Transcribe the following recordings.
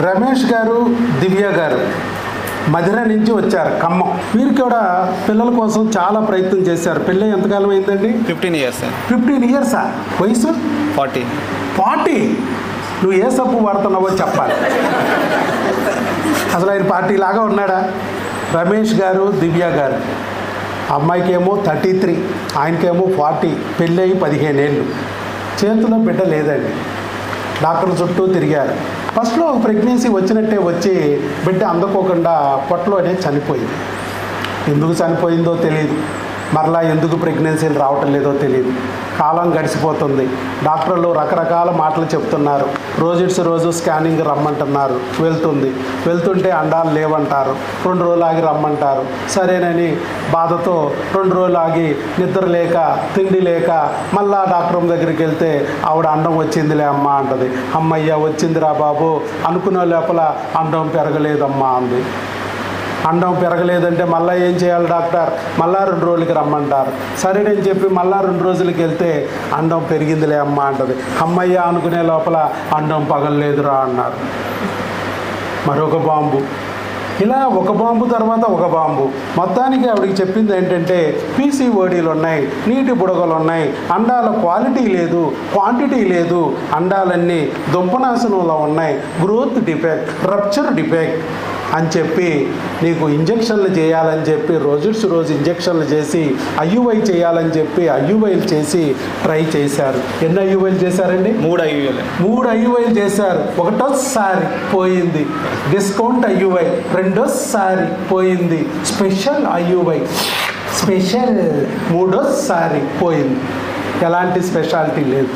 రమేష్ గారు, దివ్య గారు మధుర నుంచి వచ్చారు, ఖమ్మం. వీరు కూడా పిల్లల కోసం చాలా ప్రయత్నం చేశారు. పెళ్ళి ఎంతకాలం అయిందండి? 15 years. 15 ఇయర్సా? వయసు 40. 40? నువ్వు ఏ సబ్బు వాడుతున్నావో చెప్పాలి. అసలు ఆయన పార్టీ లాగా ఉన్నాడా? రమేష్ గారు, దివ్య గారు. అమ్మాయికేమో 33, ఆయనకేమో 40. పెళ్ళి అయ్యి 15 ఏళ్ళు. చేతిలో బిడ్డ లేదండి. డాక్టర్ చుట్టూ తిరిగారు. ఫస్ట్లో ప్రెగ్నెన్సీ వచ్చినట్టే వచ్చి బిడ్డ అందుకోకుండా పొట్టలోనే చనిపోయింది. ఎందుకు చనిపోయిందో తెలియదు. మరలా ఎందుకు ప్రెగ్నెన్సీలు రావటం లేదో తెలియదు. కాలం గడిచిపోతుంది. డాక్టర్లు రకరకాల మాటలు చెప్తున్నారు. రోజు స్కానింగ్ రమ్మంటున్నారు. వెళ్తుంటే అండాలు లేవంటారు. 2 రోజులు ఆగి రమ్మంటారు. సరేనని బాధతో 2 రోజులు ఆగి నిద్ర లేక తిండి లేక మళ్ళా డాక్టర్ దగ్గరికి వెళ్తే ఆవిడ అండం వచ్చిందిలే అమ్మా అంటది. అమ్మయ్య వచ్చిందిరా బాబు అనుకునే లోపల అండం పెరగలేదమ్మా అంది. అండం పెరగలేదంటే మళ్ళీ ఏం చేయాలి డాక్టర్? మళ్ళా 2 రోజులకి రమ్మంటారు. సరేనని చెప్పి మళ్ళా 2 రోజులకి వెళ్తే అండం పెరిగిందిలే అమ్మ అంటది. అమ్మయ్య అనుకునే లోపల అండం పగలలేదురా అన్నారు. మరొక బాంబు. ఇలా ఒక బాంబు తర్వాత ఒక బాంబు. మొత్తానికి ఆవిడికి చెప్పింది ఏంటంటే పీసీఓడీలు ఉన్నాయి, నీటి బుడగలు ఉన్నాయి, అండాల క్వాలిటీ లేదు, క్వాంటిటీ లేదు, అండాలన్నీ దుంపనాశనంలో ఉన్నాయి, గ్రోత్ డిఫెక్ట్, రప్చర్ డిఫెక్ట్ అని చెప్పి నీకు ఇంజక్షన్లు చేయాలని చెప్పి రోజు ఇంజక్షన్లు చేసి ఐయుఐ చేయాలని చెప్పి ఐయుఐలు చేసి ట్రై చేశారు. ఎన్ని ఐయుఐలు చేశారండి? 3 ఐయుఐలు చేశారు. ఒకటోసారి పోయింది. Discount IUI. రెండోసారి పోయింది. Special IUI special. మూడోసారి పోయింది. ఎలాంటి స్పెషాలిటీ లేదు,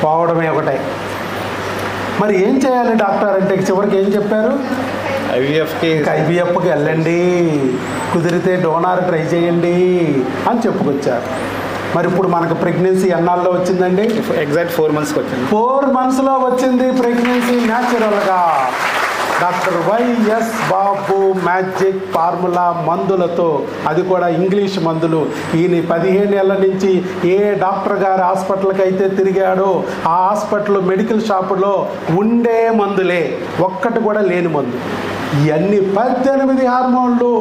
పోవడమే ఒకటే. మరి ఏం చేయాలి డాక్టర్ అంటే చివరికి ఏం చెప్పారు? ఐవీఎఫ్కి వెళ్ళండి, కుదిరితే డోనార్ ట్రై చేయండి అని చెప్పుకొచ్చారు. మరి ఇప్పుడు మనకు ప్రెగ్నెన్సీ ఎన్నాళ్ళలో వచ్చిందండి? ఎగ్జాక్ట్ 4 monthsకి వచ్చింది. 4 monthsలో వచ్చింది ప్రెగ్నెన్సీ న్యాచురల్గా. డాక్టర్ వైఎస్ బాబు మ్యాజిక్ ఫార్ములా మందులతో, అది కూడా ఇంగ్లీష్ మందులు. ఈయన 15 ఏళ్ళ నుంచి ఏ డాక్టర్ గారి హాస్పిటల్కి అయితే తిరిగాడో ఆ హాస్పిటల్ మెడికల్ షాపులో ఉండే మందులే, ఒక్కటి కూడా లేని మందు. ఇవన్నీ 18 హార్మోన్లు.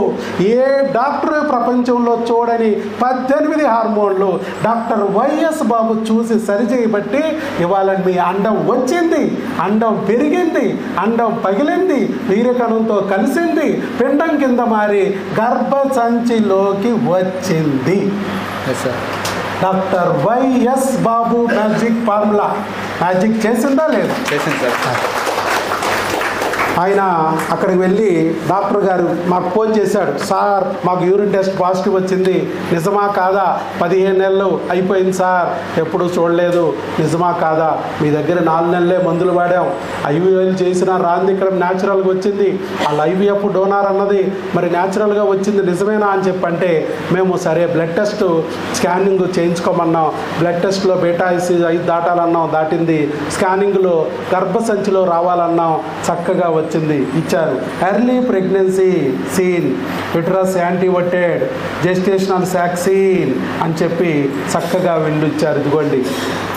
ఏ డాక్టర్ ప్రపంచంలో చూడని 18 హార్మోన్లు డాక్టర్ వైఎస్ బాబు చూసి సరిచేయబట్టి ఇవాళ మీ అండం వచ్చింది, అండం పెరిగింది, అండం పగిలింది, వీర్యకణంతో కలిసింది, పిండం కింద మారి గర్భసంచిలోకి వచ్చింది. డాక్టర్ వైఎస్ బాబు మ్యాజిక్ ఫార్ములా మ్యాజిక్ చేసిందా లేదు? చేసింది సార్. ఆయన అక్కడికి వెళ్ళి డాక్టర్ గారు మాకు ఫోన్ చేశాడు. సార్ మాకు యూరిన్ టెస్ట్ పాజిటివ్ వచ్చింది, నిజమా కాదా? 15 నెలలు అయిపోయింది సార్, ఎప్పుడు చూడలేదు, నిజమా కాదా? మీ దగ్గర 4 నెలలే మందులు వాడాం, ఐవీఎల్ చేసినా రాంది, ఇక్కడ న్యాచురల్గా వచ్చింది, వాళ్ళ ఐవీఎఫ్ డోనార్ అన్నది మరి న్యాచురల్గా వచ్చింది, నిజమేనా అని చెప్పంటే మేము సరే బ్లడ్ టెస్ట్ స్కానింగ్ చేయించుకోమన్నాం. బ్లడ్ టెస్ట్లో బీటా-IC 5 దాటాలన్నాం, దాటింది. స్కానింగ్లో గర్భసంచిలో రావాలన్నాం, చక్కగా వచ్చింది, ఇచ్చారు. Early pregnancy seen, uterus anteverted, gestational sac seen అని చెప్పి చక్కగా వెళ్ళొచ్చారు. ఇదిగోండి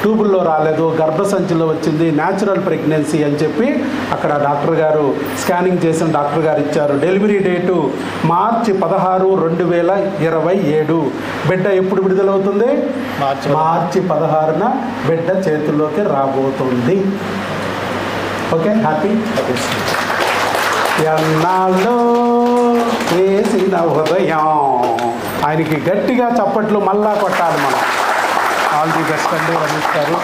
ట్యూబుల్లో రాలేదు, గర్భసంచిలో వచ్చింది, న్యాచురల్ ప్రెగ్నెన్సీ అని చెప్పి అక్కడ డాక్టర్ గారు స్కానింగ్ చేసిన డాక్టర్ గారు ఇచ్చారు. డెలివరీ డేటు మార్చి 16, 2027. బిడ్డ ఎప్పుడు విడుదలవుతుంది? మార్చి 16న బిడ్డ చేతుల్లోకి రాబోతుంది. Okay, happy. ఎన్నాళ్ళు వేసిన హృదయం. ఆయనకి గట్టిగా చప్పట్లు మళ్ళా కొట్టాలి మనం. ఆల్ ది బెస్ట్ అండి రమేష్ గారు.